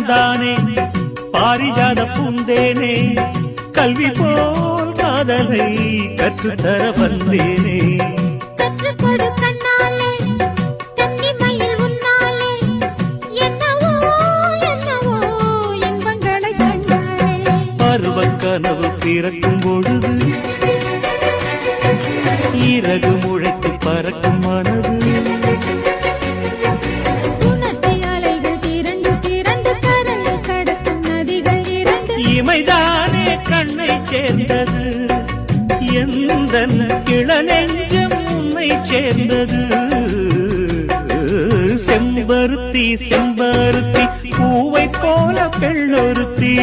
தானே பாரிஜாத பூந்தேனே கல்வி போல் காதலை கற்றுத்தர வந்தேனே கற்றுக்கொடு கண்ணாலே கன்னிமயில் உன்னாலே என்னவோ என்னவோ இன்பங்களை கண்டாலே பருவக் கனவு பிறக்கும் பொழுது இறகு முளைத்து பறக்கும் மனது உணர்த்தி அலைகள் திரண்டு திரண்டு கடலை கடக்கும் நதிகள் இரண்டு இமைதானே கண்ணை சேர்ந்தது எந்த இளநெஞ்சம் உன்னை சேர்ந்தது செம்பருத்தி செம்பருத்தி பூவை போல பெண்ணொருத்தி